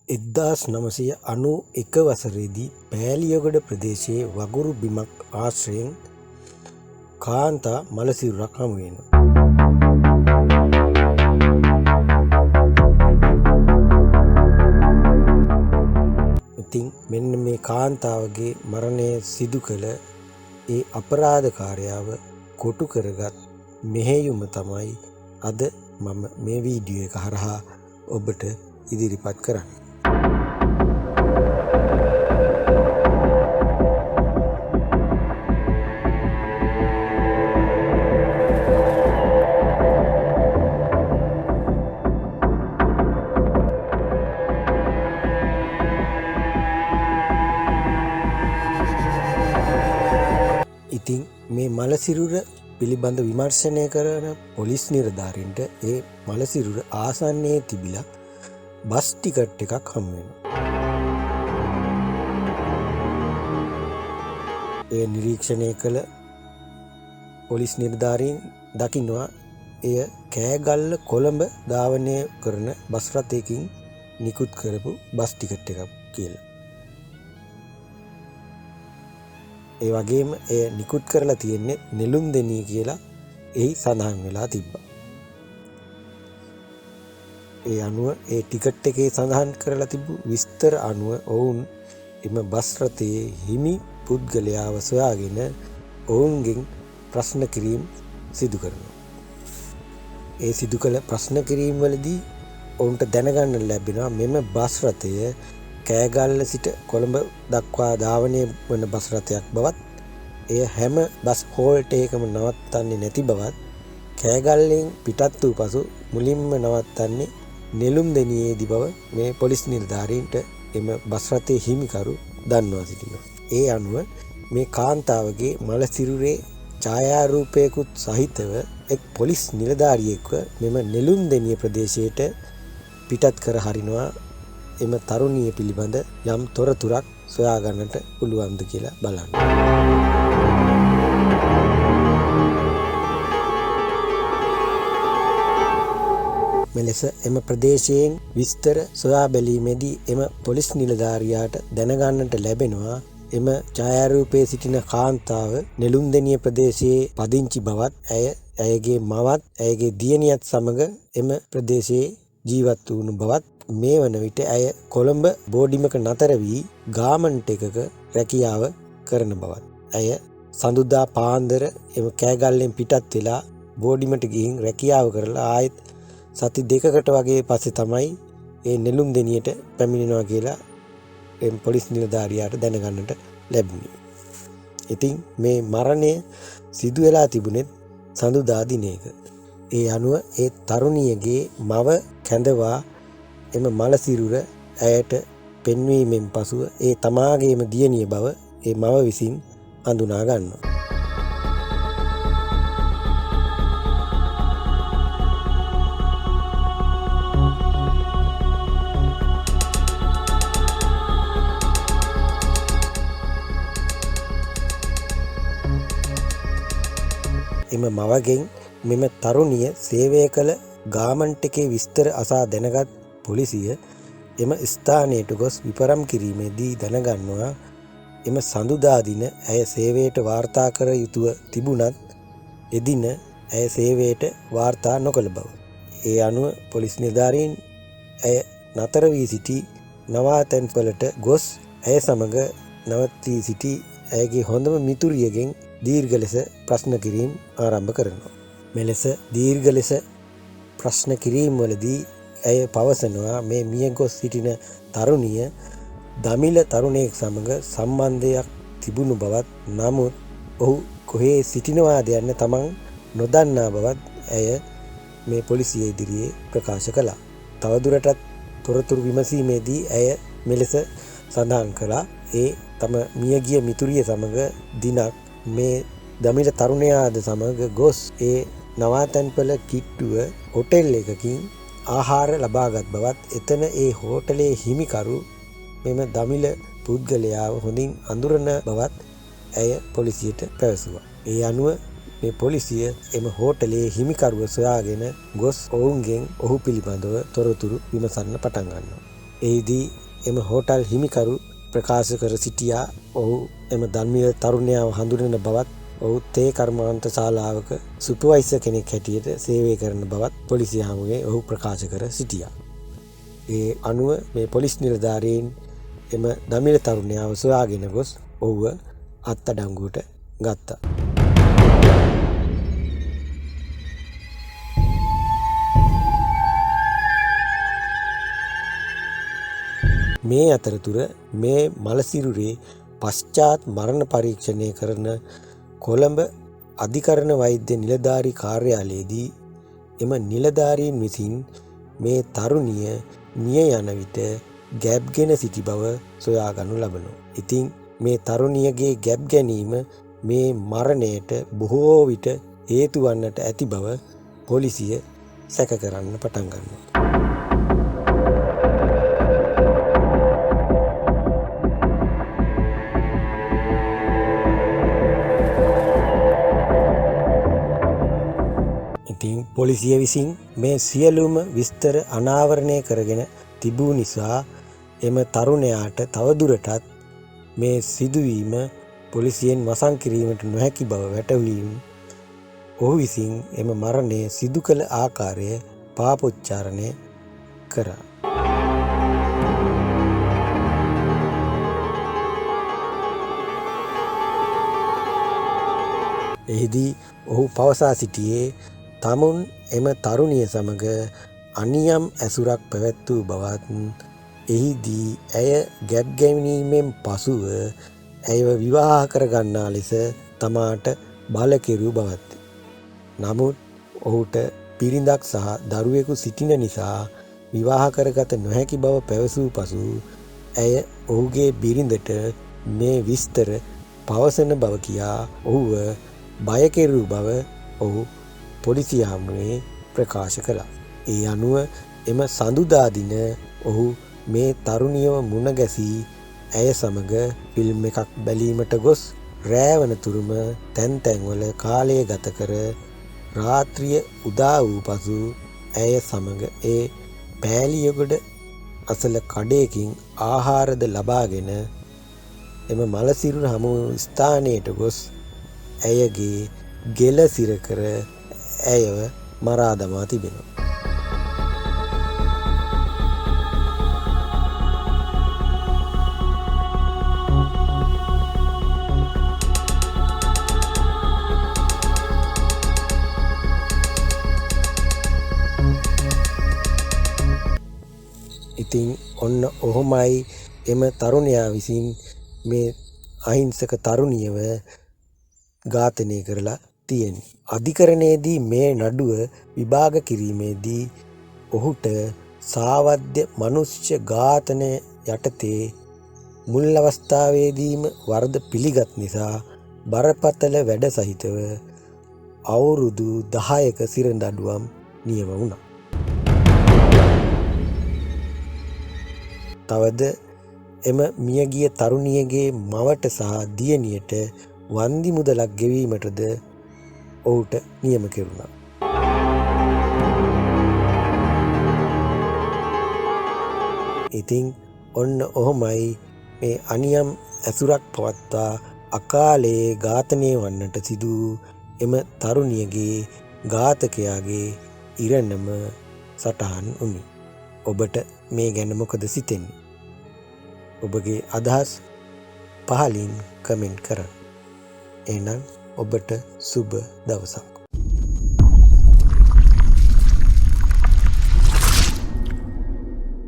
1991 වසරේදී පෑලියගොඩ ප්‍රදේශයේ වගුරු බිමක් ආශ්‍රයෙන් කාන්තා මළසිරුරක් හමු වෙනවා. ඉතින් මෙන්න මේ කාන්තාවගේ මරණය සිදු කළ ඒ අපරාධකාරයාව කොටු කරගත් මෙහෙයුම තමයි අද මම මේ වීඩියෝ එක හරහා ඔබට ඉදිරිපත් කරන්නේ. ඉතින් මේ මළසිරුර පිළිබඳ විමර්ශනය කරන පොලිස් නිලධාරීන්ට ඒ මළසිරුර ආසන්නයේ තිබිලා බස් ටිකට් එකක් හමු වෙනවා. ඒ නිරීක්ෂණය කළ පොලිස් නිලධාරීන් දකිනවා එය කෑගල්ල කොළඹ ධාවනය කරන බස් රථයකින් නිකුත් කරපු බස් ටිකට් එකක් කියලා. ඒ වගේම එය නිකුත් කරලා තියෙන්නේ නෙළුම්දෙණිය කියලා එහි සඳහන් වෙලා තිබ්බා. ඒ අනුව ඒ ටිකට් එකේ සඳහන් කරලා තිබු විස්තර අනුව ඔවුන් එම බස් රථයේ හිමි පුද්ගලයාව සොයාගෙන ඔවුන්ගෙන් ප්‍රශ්න කිරීම සිදු කරනවා. ඒ සිදු කළ ප්‍රශ්න කිරීම වලදී ඔවුන්ට දැනගන්න ලැබෙනවා මෙම බස් රථය කෑගල්ල සිට කොළඹ දක්වා ධාවනය වන බස් රථයක් බවත්, එය හැම බස් හෝල්ට් එකකම නවත්තන්නේ නැති බවත්, කෑගල්ලෙන් පිටත් වූ පසු මුලින්ම නවත්තන්නේ නෙළුම්දෙණියේදී බව මේ පොලිස් නිලධාරීන්ට එම බස් රථයේ හිමිකරු දන්වා සිටිනවා. ඒ අනුව මේ කාන්තාවගේ මළසිරුරේ ඡායාරූපයකුත් සහිතව එක් පොලිස් නිලධාරියෙක්ව මෙම නෙළුම්දෙණිය ප්‍රදේශයට පිටත් කර හරිනවා. එම තරුණිය පිළිබඳ යම් තොරතුරක් සොයාගන්නට පුළුවන්ද කියලා බලන්න. මෙලෙස එම ප්‍රදේශයෙන් විස්තර සොයා බැලීමේදී එම පොලිස් නිලධාරියාට දැනගන්නට ලැබෙනවා එම ඡායාරූපයේ සිටින කාන්තාව නෙළුම්දෙණිය ප්‍රදේශයේ පදිංචි බවත්, ඇයගේ මවත් ඇයගේ දියණියත් සමග එම ප්‍රදේශයේ ජීවත් වුණු බවත්, මේ වන විට ඇය කොළඹ බෝඩිමක නතර වී ගාමන්ට් එකක රැකියාව කරන බවත්, ඇය සඳුදා පාන්දර එම කෑගල්ලෙන් පිටත් වෙලා බෝඩිමට ගිහින් රැකියාව කරලා ආයෙත් සති දෙකකට වගේ පස්සේ තමයි ඒ නෙළුම්දෙණියට පැමිණෙනවා කියලා පොලිස් නිලධාරියාට දැනගන්නට ලැබුණේ. ඉතින් මේ මරණය සිදු වෙලා තිබුණෙත් සඳුදා දිනයක. ඒ අනුව ඒ තරුණියගේ මව කැඳවා එම මළසිරුර ඇයට පෙන්වීමෙන් පසුව ඒ තමාගේම දියණිය බව ඒ මව විසින් හඳුනා ගන්නවා. එම මවගෙන් මෙම තරුණිය සේවය කළ ගාමන්ට් එකේ විස්තර අසා දැනගත් පොලිසිය එම ස්ථානයට ගොස් විපරම් කිරීමේදී දැනගන්නවා එම සඳුදා දින ඇය සේවයට වාර්තා කර යුතුව තිබුණත් එදින ඇය සේවයට වාර්තා නොකළ බව. ඒ අනුව පොලිස් නිලධාරීන් ඇය නතර වී සිටි නවාතැන්වලට ගොස් ඇය සමග නවත්වී සිටි ඇයගේ හොඳම මිතුරියගෙන් දීර්ඝ ලෙස ප්‍රශ්න කිරීම ආරම්භ කරනවා. මෙලෙස දීර්ඝ ලෙස ප්‍රශ්න කිරීම වලදී ඇය පවසනවා මේ මිය ගොස් සිටින තරුණිය දමිළ තරුණයෙක් සමග සම්බන්ධයක් තිබුණු බවත්, නමුත් ඔහු කොහේ සිටිනවාද යන්න තමන් නොදන්නා බවත් ඇය මේ පොලිසිය ඉදිරියේ ප්‍රකාශ කළා. තවදුරටත් තොරතුරු විමසීමේදී ඇය මෙලෙස සඳහන් කළා ඒ තම මියගිය මිතුරිය සමග දිනක් මේ දමිළ තරුණයාද සමග ගොස් ඒ නවාතැන්පල කිට්ටුව හොටෙල් එකකින් ආහාර ලබාගත් බවත්, එතන ඒ හෝටලේ හිමිකරු මෙම දමිළ පුද්ගලයාව හොඳින් අඳුරන බවත් ඇය පොලිසියට පැවසුවා. ඒ අනුව මේ පොලිසිය එම හෝටලේ හිමිකරුව සොයාගෙන ගොස් ඔවුන්ගෙන් ඔහු පිළිබඳව තොරතුරු විමසන්න පටන් ගන්නවා. එහිදී එම හෝටල් හිමිකරු ප්‍රකාශ කර සිටියා ඔහු එම ධර්මීය තරුණයාව හඳුනන බවත් ඔහු තේ කර්මාන්ත ශාලාවක සුපර්වයිසර් කෙනෙක් හැටියට සේවය කරන බවත් පොලිසිය හමුවේ ඔහු ප්‍රකාශ කර සිටියා. ඒ අනුව මේ පොලිස් නිලධාරීන් එම දමිළ තරුණයාව සොයාගෙන ගොස් ඔහුව අත්අඩංගුවට ගත්තා. මේ අතරතුර මේ මලසිරුරේ පශ්චාත් මරණ පරීක්ෂණය කරන කොළඹ අධිකරණ වෛද්‍ය නිලධාරී කාර්යාලයේදී එම නිලධාරීන් විසින් මේ තරුණිය මිය යන විට ගැබ්ගෙන සිටි බව සොයාගනු ලබනවා. ඉතින් මේ තරුණියගේ ගැබ් ගැනීම මේ මරණයට බොහෝ විට හේතු වන්නට ඇති බව පොලිසිය සැක කරන්න පටන් ගන්නවා. ඉතින් පොලිසිය විසින් මේ සියලුම විස්තර අනාවරණය කරගෙන තිබූ නිසා එම තරුණයාට තවදුරටත් මේ සිදුවීම පොලිසියෙන් වසන් කිරීමට නොහැකි බව වැටහීම ඔහු විසින් එම මරණය සිදු කළ ආකාරය පාපොච්චාරණය කරා. එහිදී ඔහු පවසා සිටියේ තමුන් එම තරුණිය සමග අනියම් ඇසුරක් පැවැත්වූ බවත් එහිදී ඇය ගැබ් ගැනීමෙන් පසුව ඇයව විවාහ කරගන්නා ලෙස තමාට බල කෙරූ බවත්. නමුත් ඔහුට පිරිඳක් සහ දරුවෙකු සිටින නිසා විවාහ කරගත නොහැකි බව පැවසූ පසු ඇය ඔහුගේ බිරිඳට මේ විස්තර පවසන බව කියා ඔහුව බය කෙරූ බව ඔහු පොලිසිය හමුවේ ප්‍රකාශ කළා. ඒ අනුව එම සඳුදා දින ඔහු මේ තරුණියව මුණ ගැසී ඇය සමග ෆිල්ම් එකක් බැලීමට ගොස් රෑ වනතුරුම තැන් තැන්වල කාලය ගත කර රාත්‍රිය උදා වූ පසු ඇය සමග ඒ පෑලියගොඩ අසල කඩයකින් ආහාරද ලබාගෙන එම මලසිරුර හමු ස්ථානයට ගොස් ඇයගේ ගෙල සිර කර ඇයව මරා දමා තිබෙනවා. ඉතින් ඔන්න ඔහොමයි එම තරුණයා විසින් මේ අහිංසක තරුණියව ඝාතනය කරලා තියෙන්නේ. අධිකරණයේදී මේ නඩුව විභාග කිරීමේදී ඔහුට සාවද්‍ය මනුෂ්‍ය ඝාතනය යටතේ මුල් අවස්ථාවේදීම වරද පිළිගත් නිසා බරපතල වැඩ සහිතව අවුරුදු 10ක සිරදඬුවම් නියම වුණා. තවද එම මියගිය තරුණියගේ මවට සහ දියණියට වන්දි මුදලක් ගෙවීමටද ඔහුට නියම කෙරුණා. ඉතින් ඔන්න ඔහොමයි මේ අනියම් ඇසුරක් පවත්වා අකාලයේ ඝාතනය වන්නට සිදු එම තරුණියගේ ඝාතකයාගේ ඉරණම සටහන් වුණේ. ඔබට මේ ගැන මොකද සිතෙන්නේ? ඔබගේ අදහස් පහලින් කමෙන්ට් කරන්න. එහෙනම් ඔබට සුබ දවසක්.